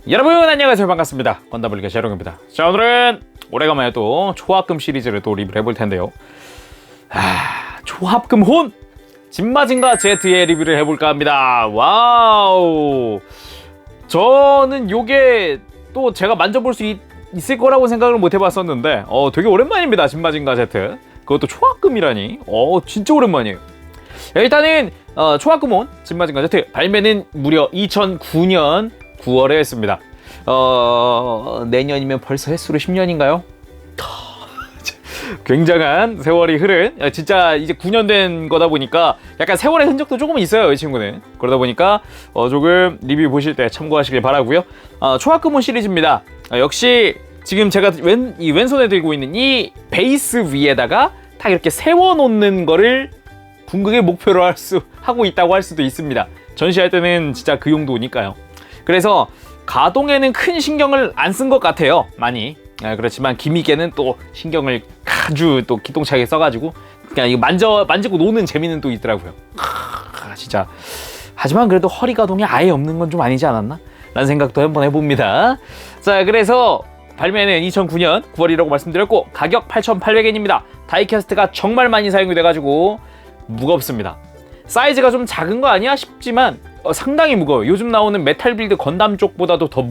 여러분 안녕하세요, 반갑습니다. 건담블리가 샤롱입니다. 자, 오늘은 오래간만에 또 초합금 시리즈를 또 리뷰를 해볼 텐데요. 초합금 혼 진마징가 Z의 리뷰를 해볼까 합니다. 와우, 저는 요게 또 제가 만져볼 수 있을 거라고 생각을 못 해봤었는데 되게 오랜만입니다. 진마징가 Z, 그것도 초합금이라니 진짜 오랜만이에요. 일단은 초합금혼 진마징가 Z 발매는 무려 2009년 9월에 했습니다. 내년이면 벌써 횟수로 10년인가요? 굉장한 세월이 흐른, 진짜 이제 9년 된 거다 보니까 약간 세월의 흔적도 조금 있어요, 이 친구는. 그러다 보니까 조금 리뷰 보실 때 참고하시길 바라고요. 초합금혼 시리즈입니다. 역시 지금 제가 왼손에 들고 있는 이 베이스 위에다가 딱 이렇게 세워놓는 거를 궁극의 목표로 하고 있다고 할 수도 있습니다. 전시할 때는 진짜 그 용도니까요. 그래서 가동에는 큰 신경을 안 쓴 것 같아요, 많이. 그렇지만 기믹에는 또 신경을 아주 또 기똥차게 써가지고 그냥 이거 만지고 노는 재미는 또 있더라고요. 진짜. 하지만 그래도 허리 가동이 아예 없는 건 좀 아니지 않았나? 라는 생각도 한번 해봅니다. 자, 그래서 발매는 2009년 9월이라고 말씀드렸고, 가격 8,800엔입니다. 다이캐스트가 정말 많이 사용이 돼가지고 무겁습니다. 사이즈가 좀 작은 거 아니야 싶지만 상당히 무거워요. 요즘 나오는 메탈 빌드 건담 쪽보다도 더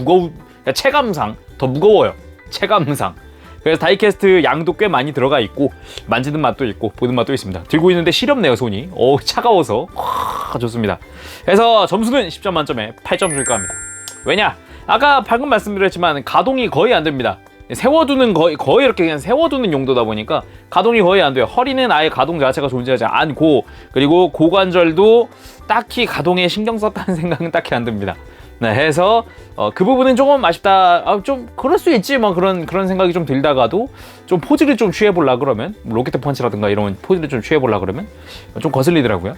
체감상 더 무거워요. 체감상. 그래서 다이캐스트 양도 꽤 많이 들어가 있고, 만지는 맛도 있고 보는 맛도 있습니다. 들고 있는데 시렵네요, 손이. 차가워서 좋습니다. 그래서 점수는 10점 만점에 8점 줄까 합니다. 왜냐? 아까 방금 말씀드렸지만 가동이 거의 안 됩니다. 세워두는 거의 이렇게 그냥 세워두는 용도다 보니까 가동이 거의 안 돼요. 허리는 아예 가동 자체가 존재하지 않고, 그리고 고관절도 딱히 가동에 신경 썼다는 생각은 딱히 안 듭니다. 네, 해서 그 부분은 조금 아쉽다. 좀 그럴 수 있지 뭐, 그런 생각이 좀 들다가도 좀 포즈를 좀 취해보려 그러면, 로켓 펀치라든가 이런 포즈를 좀 취해보려 그러면 좀 거슬리더라고요.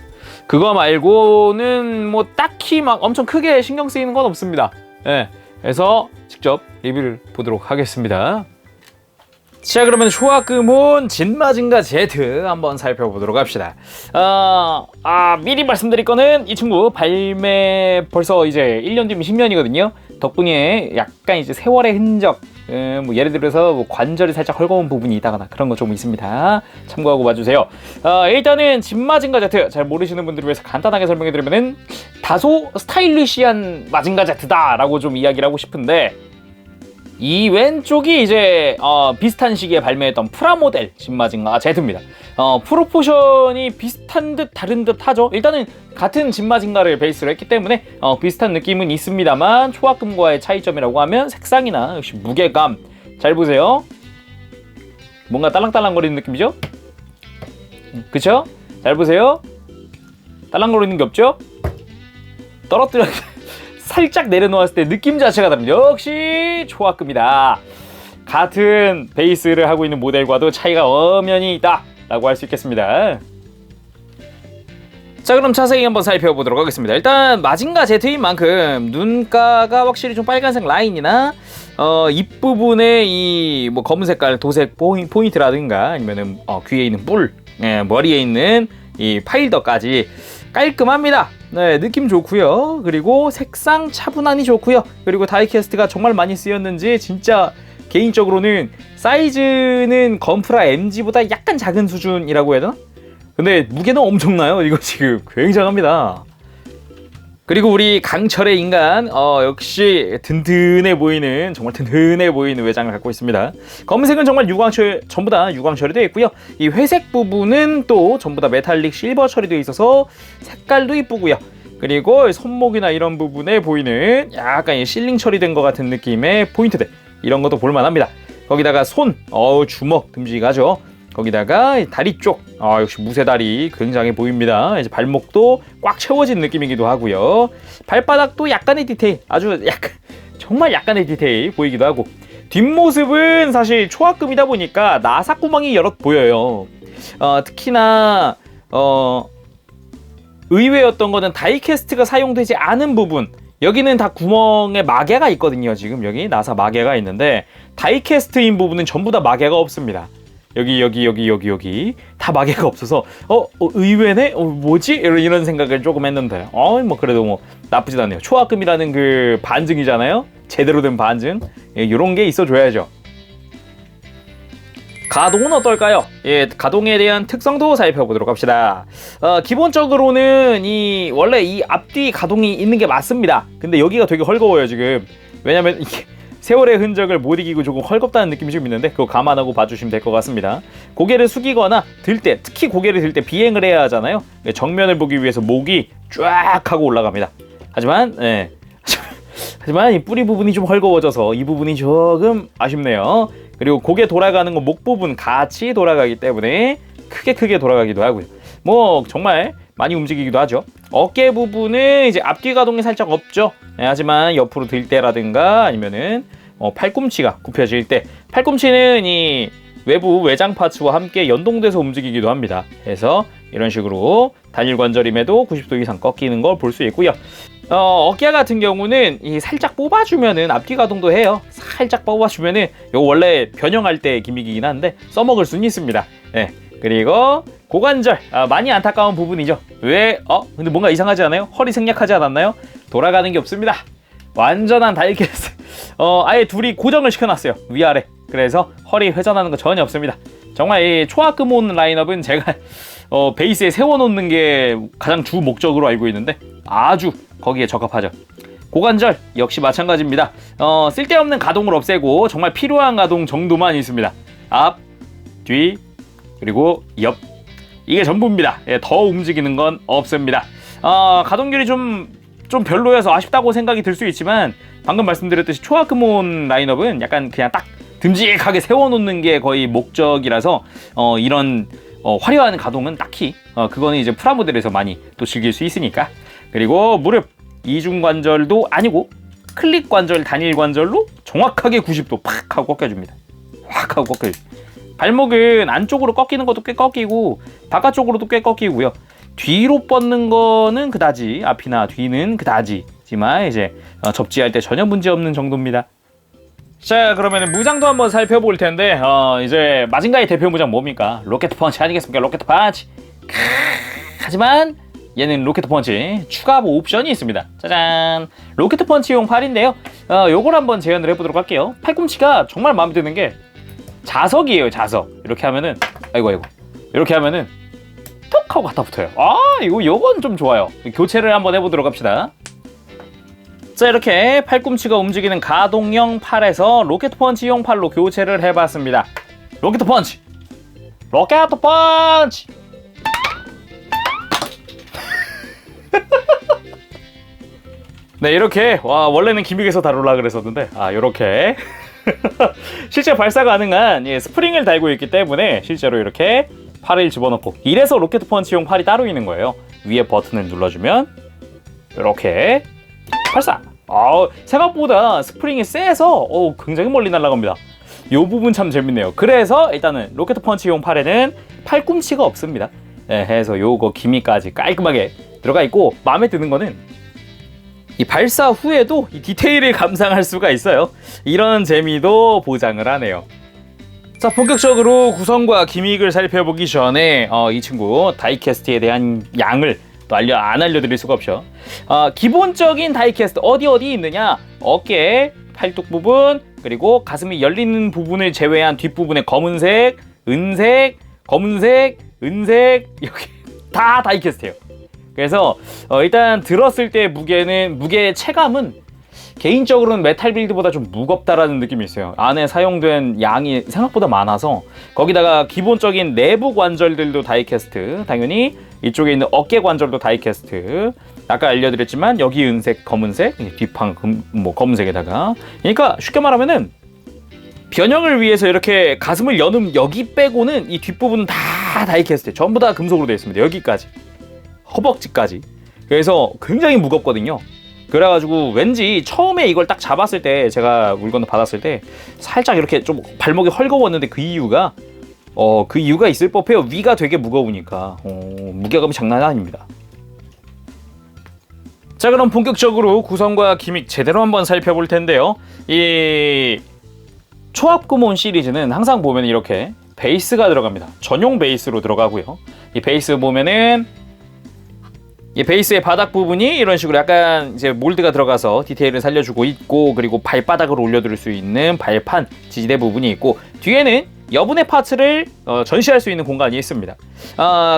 그거 말고는 뭐 딱히 막 엄청 크게 신경 쓰이는 건 없습니다. 네, 그래서 직접 리뷰를 보도록 하겠습니다. 자, 그러면 초합금혼 진마징가 Z 한번 살펴보도록 합시다. 미리 말씀드릴 거는 이 친구 발매 벌써 이제 1년 뒤면 10년이거든요. 덕분에 약간 이제 세월의 흔적, 뭐 예를 들어서 뭐 관절이 살짝 헐거운 부분이 있다거나 그런 거 좀 있습니다. 참고하고 봐주세요. 일단은 진마징가 Z 잘 모르시는 분들을 위해서 간단하게 설명해드리면은 다소 스타일리시한 마징가 Z다 라고 좀 이야기를 하고 싶은데, 이 왼쪽이 이제 비슷한 시기에 발매했던 프라모델 진마징가 Z입니다. 프로포션이 비슷한 듯 다른 듯 하죠. 일단은 같은 진마징가를 베이스로 했기 때문에 비슷한 느낌은 있습니다만, 초합금과의 차이점이라고 하면 색상이나 역시 무게감. 잘 보세요. 뭔가 딸랑딸랑거리는 느낌이죠? 그쵸? 잘 보세요. 딸랑거리는 게 없죠? 떨어뜨려 살짝 내려놓았을 때 느낌 자체가 다릅니다. 역시 초합금이다. 같은 베이스를 하고 있는 모델과도 차이가 엄연히 있다 라고 할 수 있겠습니다. 자, 그럼 자세히 한번 살펴보도록 하겠습니다. 일단 마징가 Z인 만큼 눈가가 확실히 좀 빨간색 라인이나 입 부분에 이 뭐 검은 색깔 도색 포인트라든가 아니면은 귀에 있는 뿔, 머리에 있는 이 파일더까지 깔끔합니다. 네, 느낌 좋고요. 그리고 색상 차분하니 좋고요. 그리고 다이캐스트가 정말 많이 쓰였는지 진짜 개인적으로는 사이즈는 건프라 MG보다 약간 작은 수준이라고 해야 되나? 근데 무게는 엄청나요. 이거 지금 굉장합니다. 그리고 우리 강철의 인간, 역시 든든해 보이는, 정말 든든해 보이는 외장을 갖고 있습니다. 검은색은 정말 전부 다 유광 처리되어 있고요. 이 회색 부분은 또 전부 다 메탈릭 실버 처리되어 있어서 색깔도 이쁘고요. 그리고 손목이나 이런 부분에 보이는 약간 실링 처리된 것 같은 느낌의 포인트들, 이런 것도 볼만합니다. 거기다가 손, 주먹 듬직하죠. 거기다가 다리 쪽, 역시 무쇠다리 굉장히 보입니다. 이제 발목도 꽉 채워진 느낌이기도 하고요. 발바닥도 약간의 디테일, 아주 약간 정말 약간의 디테일 보이기도 하고, 뒷모습은 사실 초합금이다 보니까 나사구멍이 여럿 보여요. 특히나 의외였던 거는 다이캐스트가 사용되지 않은 부분, 여기는 다 구멍에 마개가 있거든요. 지금 여기 나사 마개가 있는데, 다이캐스트인 부분은 전부 다 마개가 없습니다. 여기 다 마개가 없어서 의외네? 뭐지? 이런 생각을 조금 했는데 뭐 그래도 뭐 나쁘진 않네요. 초합금이라는 그 반증이잖아요. 제대로 된 반증 이런 게 있어줘야죠. 가동은 어떨까요? 예, 가동에 대한 특성도 살펴보도록 합시다. 기본적으로는 원래 이 앞뒤 가동이 있는 게 맞습니다. 근데 여기가 되게 헐거워요 지금. 왜냐면 이게 세월의 흔적을 못 이기고 조금 헐겁다는 느낌이 좀 있는데 그거 감안하고 봐주시면 될 것 같습니다. 고개를 숙이거나 들 때, 특히 고개를 들 때 비행을 해야 하잖아요. 정면을 보기 위해서 목이 쫙 하고 올라갑니다. 하지만 이 뿌리 부분이 좀 헐거워져서 이 부분이 조금 아쉽네요. 그리고 고개 돌아가는 거 목 부분 같이 돌아가기 때문에 크게 돌아가기도 하고요. 뭐 정말 많이 움직이기도 하죠. 어깨 부분은 이제 앞뒤 가동이 살짝 없죠. 하지만 옆으로 들 때라든가 아니면은 팔꿈치가 굽혀질 때, 팔꿈치는 이 외부 외장 파츠와 함께 연동돼서 움직이기도 합니다. 그래서 이런 식으로 단일 관절임에도 90도 이상 꺾이는 걸 볼 수 있고요. 어깨 같은 경우는 살짝 뽑아주면은 앞뒤 가동도 해요. 살짝 뽑아주면은 이거 원래 변형할 때 기믹이긴 한데 써먹을 수는 있습니다. 네. 그리고 고관절, 많이 안타까운 부분이죠. 근데 뭔가 이상하지 않아요? 허리 생략하지 않았나요? 돌아가는 게 없습니다. 완전한 다이캐스트. 아예 둘이 고정을 시켜놨어요. 위아래. 그래서 허리 회전하는 거 전혀 없습니다. 정말 이 초하크몬 라인업은 제가 베이스에 세워놓는 게 가장 주 목적으로 알고 있는데 아주 거기에 적합하죠. 고관절 역시 마찬가지입니다. 쓸데없는 가동을 없애고 정말 필요한 가동 정도만 있습니다. 앞, 뒤, 그리고 옆. 이게 전부입니다. 예, 더 움직이는 건 없습니다. 가동률이 좀 별로여서 아쉽다고 생각이 들 수 있지만 방금 말씀드렸듯이 초하크몬 라인업은 약간 그냥 딱 듬직하게 세워놓는 게 거의 목적이라서 이런 화려한 가동은 딱히 그거는 이제 프라모델에서 많이 또 즐길 수 있으니까. 그리고 무릎 이중관절도 아니고 클릭 관절 단일 관절로 정확하게 90도 팍 하고 꺾여줍니다. 확 하고 꺾여줍니다. 발목은 안쪽으로 꺾이는 것도 꽤 꺾이고 바깥쪽으로도 꽤 꺾이고요. 뒤로 뻗는 거는 그다지, 앞이나 뒤는 그다지지만 이제 접지할 때 전혀 문제 없는 정도입니다. 자, 그러면 무장도 한번 살펴볼 텐데 이제 마징가의 대표 무장 뭡니까? 로켓 펀치 아니겠습니까? 로켓 펀치. 하지만 얘는 로켓 펀치 추가 옵션이 있습니다. 짜잔, 로켓 펀치용 팔인데요. 요걸 한번 재현을 해보도록 할게요. 팔꿈치가 정말 마음에 드는 게 자석이에요. 자석. 이렇게 하면은 아이고 이렇게 하면은 톡 하고 갖다 붙어요. 요건 좀 좋아요. 교체를 한번 해보도록 합시다. 자, 이렇게 팔꿈치가 움직이는 가동형 팔에서 로켓 펀치용 팔로 교체를 해봤습니다. 로켓 펀치. 네, 이렇게 원래는 기믹에서 다루려고 그랬었는데 요렇게 실제 발사 가능한 스프링을 달고 있기 때문에 실제로 이렇게 팔을 집어넣고, 이래서 로켓 펀치용 팔이 따로 있는 거예요. 위에 버튼을 눌러주면 이렇게 발사. 생각보다 스프링이 세서 굉장히 멀리 날아갑니다. 이 부분 참 재밌네요. 그래서 일단은 로켓 펀치용 팔에는 팔꿈치가 없습니다. 네, 해서 요거 기믹까지 깔끔하게 들어가 있고, 마음에 드는 거는 이 발사 후에도 이 디테일을 감상할 수가 있어요. 이런 재미도 보장을 하네요. 자, 본격적으로 구성과 기믹을 살펴보기 전에 이 친구 다이캐스트에 대한 양을 또 안 알려드릴 수가 없죠. 기본적인 다이캐스트 어디 있느냐? 어깨, 팔뚝 부분, 그리고 가슴이 열리는 부분을 제외한 뒷부분에 검은색, 은색, 검은색, 은색 이렇게 다 다이캐스트예요. 그래서 일단 들었을 때 무게의 체감은 개인적으로는 메탈 빌드보다 좀 무겁다라는 느낌이 있어요. 안에 사용된 양이 생각보다 많아서, 거기다가 기본적인 내부 관절들도 다이캐스트, 당연히 이쪽에 있는 어깨 관절도 다이캐스트, 아까 알려드렸지만 여기 은색, 검은색, 뒷판 검은색에다가, 그러니까 쉽게 말하면은 변형을 위해서 이렇게 가슴을 여는 여기 빼고는 이 뒷부분은 다 다이캐스트, 전부 다 금속으로 되어 있습니다. 여기까지, 허벅지까지. 그래서 굉장히 무겁거든요. 그래가지고 왠지 처음에 이걸 딱 잡았을 때, 제가 물건을 받았을 때 살짝 이렇게 좀 발목이 헐거웠는데 그 이유가 있을 법해요. 위가 되게 무거우니까. 무게감이 장난이 아닙니다. 자, 그럼 본격적으로 구성과 기믹 제대로 한번 살펴볼 텐데요. 이 초합구몬 시리즈는 항상 보면 이렇게 베이스가 들어갑니다. 전용 베이스로 들어가고요. 이 베이스 보면은 이 베이스의 바닥 부분이 이런 식으로 약간 이제 몰드가 들어가서 디테일을 살려주고 있고, 그리고 발바닥을 올려둘 수 있는 발판 지지대 부분이 있고, 뒤에는 여분의 파츠를 전시할 수 있는 공간이 있습니다.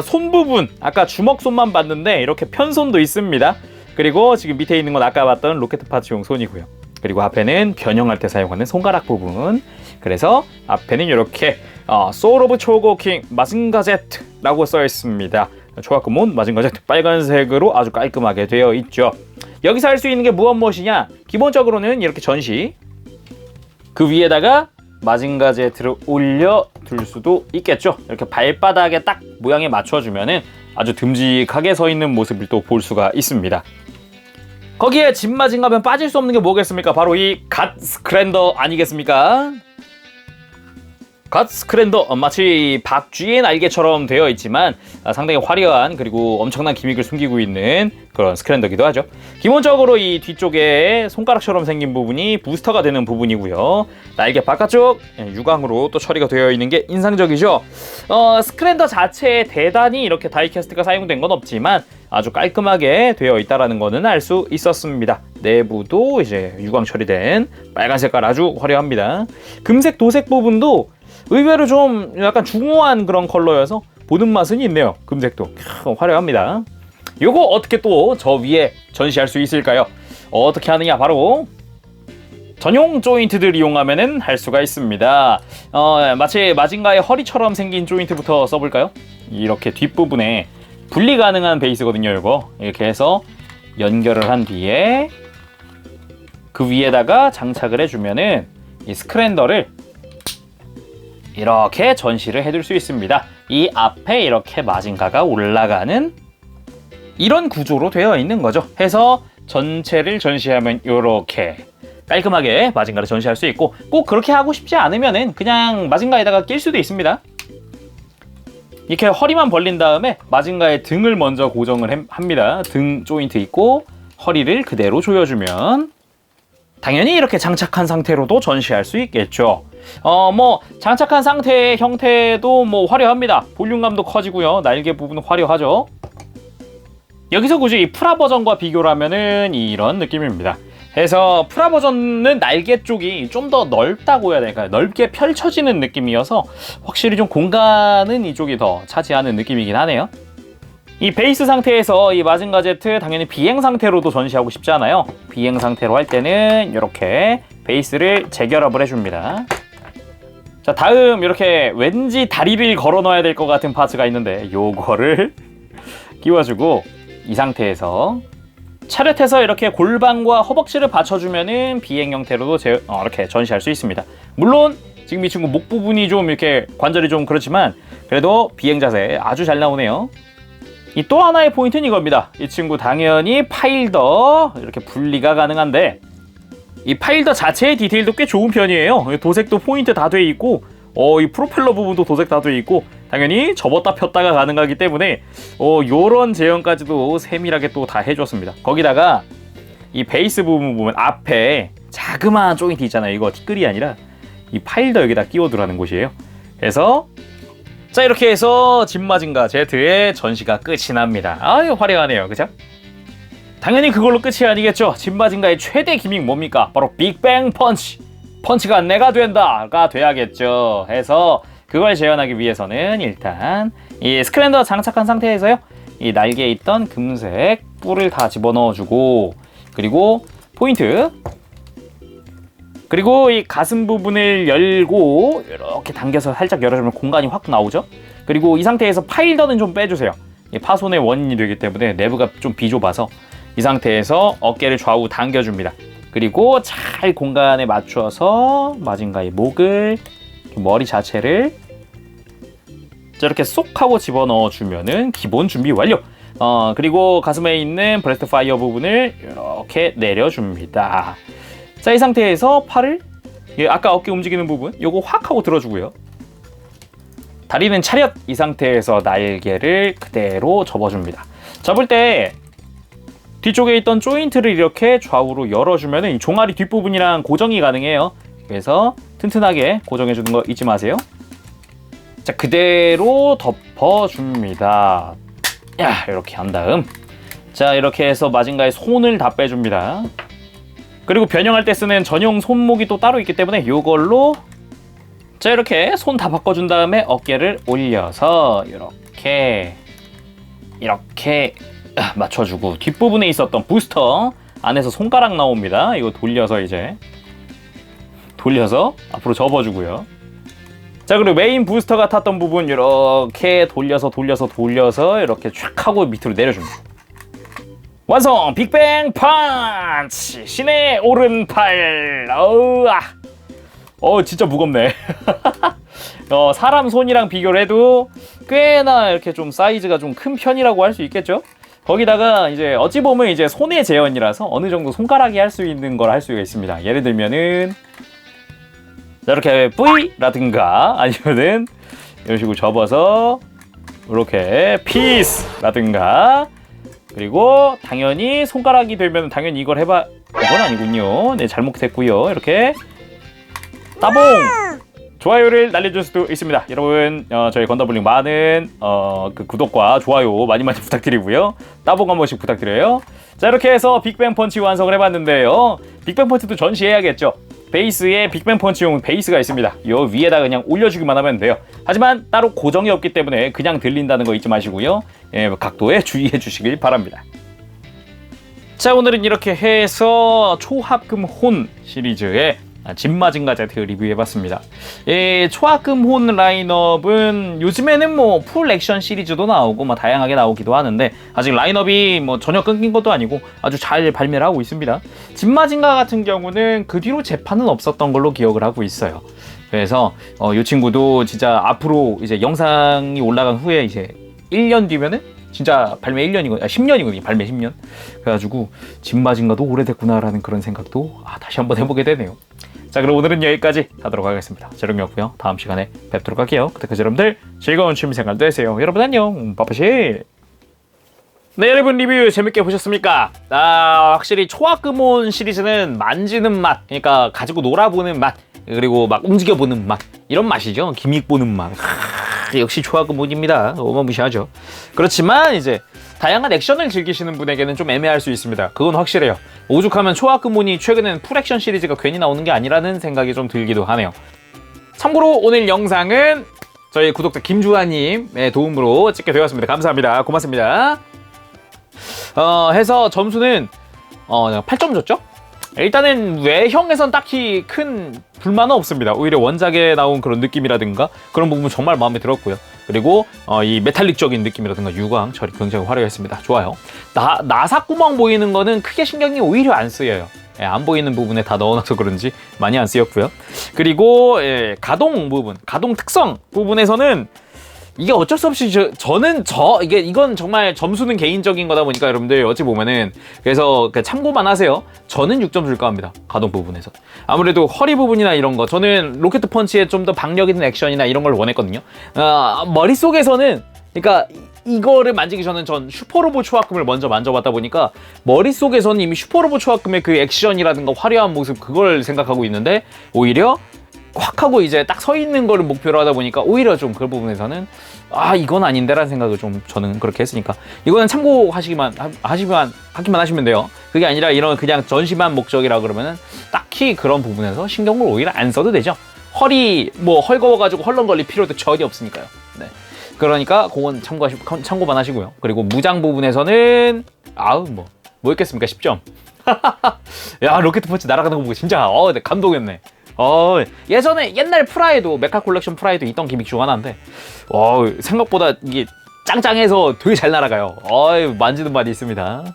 손 부분 아까 주먹손만 봤는데 이렇게 편손도 있습니다. 그리고 지금 밑에 있는 건 아까 봤던 로켓 파츠용 손이고요. 그리고 앞에는 변형할 때 사용하는 손가락 부분. 그래서 앞에는 이렇게 소울 오브 초고킹 마징가 Z라고 써 있습니다. 초합금온 마징가 Z 빨간색으로 아주 깔끔하게 되어 있죠. 여기서 할 수 있는 게 무엇이냐? 기본적으로는 이렇게 전시, 그 위에다가 마징가 Z를 올려둘 수도 있겠죠. 이렇게 발바닥에 딱 모양에 맞춰주면은 아주 듬직하게 서 있는 모습을 또 볼 수가 있습니다. 거기에 진마징가면 빠질 수 없는 게 뭐겠습니까? 바로 이 갓 스크랜더 아니겠습니까? 갓 스크랜더, 마치 박쥐의 날개처럼 되어 있지만 상당히 화려한, 그리고 엄청난 기믹을 숨기고 있는 그런 스크랜더기도 하죠. 기본적으로 이 뒤쪽에 손가락처럼 생긴 부분이 부스터가 되는 부분이고요. 날개 바깥쪽 유광으로 또 처리가 되어 있는 게 인상적이죠. 스크랜더 자체에 대단히 이렇게 다이캐스트가 사용된 건 없지만 아주 깔끔하게 되어 있다는 거는 알 수 있었습니다. 내부도 이제 유광 처리된 빨간 색깔 아주 화려합니다. 금색, 도색 부분도 의외로 좀 약간 중후한 그런 컬러여서 보는 맛은 있네요. 금색도 화려합니다. 요거 어떻게 또 저 위에 전시할 수 있을까요? 어떻게 하느냐, 바로 전용 조인트들 이용하면은 할 수가 있습니다. 마치 마징가의 허리처럼 생긴 조인트부터 써볼까요? 이렇게 뒷부분에 분리 가능한 베이스거든요. 이거 이렇게 해서 연결을 한 뒤에 그 위에다가 장착을 해주면은 이 스크랜더를 이렇게 전시를 해둘 수 있습니다. 이 앞에 이렇게 마징가가 올라가는 이런 구조로 되어 있는 거죠. 해서 전체를 전시하면 이렇게 깔끔하게 마징가를 전시할 수 있고, 꼭 그렇게 하고 싶지 않으면은 그냥 마징가에다가 낄 수도 있습니다. 이렇게 허리만 벌린 다음에 마징가의 등을 먼저 고정을 합니다. 등 조인트 있고 허리를 그대로 조여주면 당연히 이렇게 장착한 상태로도 전시할 수 있겠죠. 뭐 장착한 상태의 형태도 뭐 화려합니다. 볼륨감도 커지고요. 날개 부분은 화려하죠. 여기서 굳이 이 프라 버전과 비교를 하면은 이런 느낌입니다. 해서 프라 버전은 날개 쪽이 좀 더 넓다고 해야 될까요? 넓게 펼쳐지는 느낌이어서 확실히 좀 공간은 이쪽이 더 차지하는 느낌이긴 하네요. 이 베이스 상태에서 이 마징가 Z 당연히 비행 상태로도 전시하고 싶잖아요. 비행 상태로 할 때는 이렇게 베이스를 재결합을 해줍니다. 자, 다음 이렇게 왠지 다리를 걸어 넣어야 될 것 같은 파츠가 있는데 요거를 끼워주고 이 상태에서 차렷해서 이렇게 골반과 허벅지를 받쳐주면은 비행 형태로도 이렇게 전시할 수 있습니다. 물론 지금 이 친구 목 부분이 좀 이렇게 관절이 좀 그렇지만 그래도 비행 자세 아주 잘 나오네요. 이 또 하나의 포인트는 이겁니다. 이 친구 당연히 파일더 이렇게 분리가 가능한데 이 파일더 자체의 디테일도 꽤 좋은 편이에요. 도색도 포인트 다 돼 있고 이 프로펠러 부분도 도색 다 돼 있고 당연히 접었다 폈다가 가능하기 때문에 요런 제형까지도 세밀하게 또 다 해줬습니다. 거기다가 이 베이스 부분 보면 앞에 자그마한 조인트 있잖아요. 이거 티끌이 아니라 이 파일더 여기다 끼워두라는 곳이에요. 그래서 자, 이렇게 해서 진마징가 Z의 전시가 끝이 납니다. 아유, 화려하네요. 그죠? 당연히 그걸로 끝이 아니겠죠. 진마징가의 최대 기믹 뭡니까? 바로 빅뱅 펀치. 펀치가 내가 된다가 돼야겠죠. 해서 그걸 재현하기 위해서는 일단 이 스크랜더 장착한 상태에서요, 이 날개에 있던 금색 뿔을 다 집어넣어주고, 그리고 포인트, 그리고 이 가슴 부분을 열고 이렇게 당겨서 살짝 열어주면 공간이 확 나오죠. 그리고 이 상태에서 파일더는 좀 빼주세요. 파손의 원인이 되기 때문에 내부가 좀 비좁아서 이 상태에서 어깨를 좌우 당겨줍니다. 그리고 잘 공간에 맞춰서 마징가의 목을, 머리 자체를 이렇게 쏙 하고 집어넣어주면은 기본 준비 완료. 그리고 가슴에 있는 브레스트 파이어 부분을 이렇게 내려줍니다. 자, 이 상태에서 팔을 아까 어깨 움직이는 부분 요거 확 하고 들어주고요. 다리는 차렷. 이 상태에서 날개를 그대로 접어줍니다. 접을 때 뒤쪽에 있던 조인트를 이렇게 좌우로 열어주면 이 종아리 뒷부분이랑 고정이 가능해요. 그래서 튼튼하게 고정해주는 거 잊지 마세요. 자, 그대로 덮어줍니다. 이렇게 한 다음 자, 이렇게 해서 마징가의 손을 다 빼줍니다. 그리고 변형할 때 쓰는 전용 손목이 또 따로 있기 때문에 이걸로 자, 이렇게 손 다 바꿔준 다음에 어깨를 올려서 이렇게 맞춰주고, 뒷부분에 있었던 부스터 안에서 손가락 나옵니다. 이거 돌려서 이제 앞으로 접어주고요. 자, 그리고 메인 부스터가 탔던 부분 이렇게 돌려서 이렇게 촥 하고 밑으로 내려줍니다. 완성! 빅뱅 펀치! 신의 오른팔! 진짜 무겁네. 사람 손이랑 비교를 해도 꽤나 이렇게 좀 사이즈가 좀 큰 편이라고 할 수 있겠죠? 거기다가 이제 어찌 보면 이제 손의 재현이라서 어느 정도 손가락이 할 수 있는 걸 할 수가 있습니다. 예를 들면은 이렇게 뿌이라든가 아니면은 이런 식으로 접어서 이렇게 피스라든가, 그리고 당연히 손가락이 되면 당연히 이걸 해봐. 이건 아니군요. 네, 잘못했고요. 이렇게 따봉! 좋아요를 날려줄 수도 있습니다. 여러분, 저희 건더블링 많은 그 구독과 좋아요 많이 부탁드리고요. 따봉 한 번씩 부탁드려요. 자, 이렇게 해서 빅뱅 펀치 완성을 해봤는데요. 빅뱅 펀치도 전시해야겠죠. 베이스에 빅뱅 펀치용 베이스가 있습니다. 요 위에다 그냥 올려주기만 하면 돼요. 하지만 따로 고정이 없기 때문에 그냥 들린다는 거 잊지 마시고요. 예, 각도에 주의해 주시길 바랍니다. 자, 오늘은 이렇게 해서 초합금혼 시리즈의 진마징가 Z 리뷰해봤습니다. 초합금혼 라인업은 요즘에는 뭐 풀 액션 시리즈도 나오고 뭐 다양하게 나오기도 하는데, 아직 라인업이 뭐 전혀 끊긴 것도 아니고 아주 잘 발매를 하고 있습니다. 진마징가 같은 경우는 그 뒤로 재판은 없었던 걸로 기억을 하고 있어요. 그래서 이 친구도 진짜 앞으로 이제 영상이 올라간 후에 이제 1년 뒤면은 진짜 발매 1년이거든요. 10년이거든요. 발매 10년. 그래가지고 진마징가도 오래됐구나라는 그런 생각도 다시 한번 해보게 되네요. 자, 그럼 오늘은 여기까지 하도록 하겠습니다. 재롱이었고요. 다음 시간에 뵙도록 할게요. 그때까지 여러분들 즐거운 취미생활 되세요. 여러분 안녕. 빠빠시. 네, 여러분 리뷰 재밌게 보셨습니까? 확실히 초합금혼 시리즈는 만지는 맛, 그러니까 가지고 놀아보는 맛, 그리고 막 움직여보는 맛, 이런 맛이죠. 기믹 보는 맛. 역시 초합금혼입니다. 어마무시하죠. 그렇지만 이제 다양한 액션을 즐기시는 분에게는 좀 애매할 수 있습니다. 그건 확실해요. 오죽하면 초합금혼이 최근엔 풀액션 시리즈가 괜히 나오는 게 아니라는 생각이 좀 들기도 하네요. 참고로 오늘 영상은 저희 구독자 김주환님의 도움으로 찍게 되었습니다. 감사합니다. 고맙습니다. 해서 점수는 8점 줬죠? 일단은 외형에선 딱히 큰 불만은 없습니다. 오히려 원작에 나온 그런 느낌이라든가 그런 부분 정말 마음에 들었고요. 그리고 이 메탈릭적인 느낌이라든가 유광 처리 굉장히 화려했습니다. 좋아요. 나사구멍 보이는 거는 크게 신경이 오히려 안 쓰여요. 안 보이는 부분에 다 넣어놔서 그런지 많이 안 쓰였고요. 그리고 가동 부분, 가동 특성 부분에서는 이게 어쩔 수 없이 이건 정말 점수는 개인적인 거다 보니까 여러분들 어찌 보면은 그래서 참고만 하세요. 저는 6점 줄까 합니다. 가동 부분에서. 아무래도 허리 부분이나 이런 거, 저는 로켓 펀치에 좀 더 박력 있는 액션이나 이런 걸 원했거든요. 머릿속에서는, 그러니까 이거를 만지기 전엔 전 슈퍼로봇 초합금을 먼저 만져봤다 보니까 머릿속에서는 이미 슈퍼로봇 초합금의 그 액션이라든가 화려한 모습, 그걸 생각하고 있는데 오히려 확 하고 이제 딱 서 있는 거를 목표로 하다 보니까 오히려 좀 그 부분에서는 이건 아닌데라는 생각을 좀 저는 그렇게 했으니까 이거는 참고하시기만 하시면 돼요. 그게 아니라 이런 그냥 전시만 목적이라 그러면은 딱히 그런 부분에서 신경을 오히려 안 써도 되죠. 허리 헐거워가지고 헐렁거릴 필요도 전혀 없으니까요. 네. 그러니까 그건 참고만 하시고요. 그리고 무장 부분에서는 뭐 있겠습니까? 10점. 야, 로켓 펀치 날아가는 거 보고 진짜 감동이었네. 예전에 옛날 프라에도, 메카 콜렉션 프라에도 있던 기믹 중 하나인데 생각보다 이게 짱짱해서 되게 잘 날아가요. 만지는 맛이 있습니다.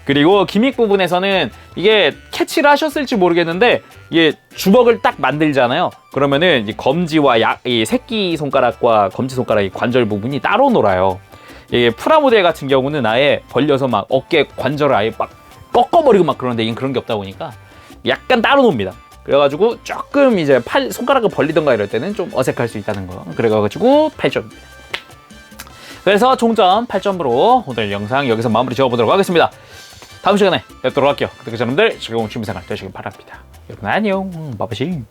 그리고 기믹 부분에서는 이게 캐치를 하셨을지 모르겠는데 이게 주먹을 딱 만들잖아요. 그러면은 검지와 이 새끼 손가락과 검지 손가락의 관절 부분이 따로 놀아요. 이게 프라모델 같은 경우는 아예 벌려서 막 어깨 관절을 아예 막 꺾어버리고 막 그러는데 이건 그런 게 없다 보니까 약간 따로 놉니다. 그래가지고 조금 이제 손가락을 벌리던가 이럴 때는 좀 어색할 수 있다는 거. 그래가지고 8점입니다. 그래서 총점 8점으로 오늘 영상 여기서 마무리 지어보도록 하겠습니다. 다음 시간에 뵙도록 할게요. 그때까지 여러분들 즐거운 취미생활 되시길 바랍니다. 여러분 안녕. 바바시.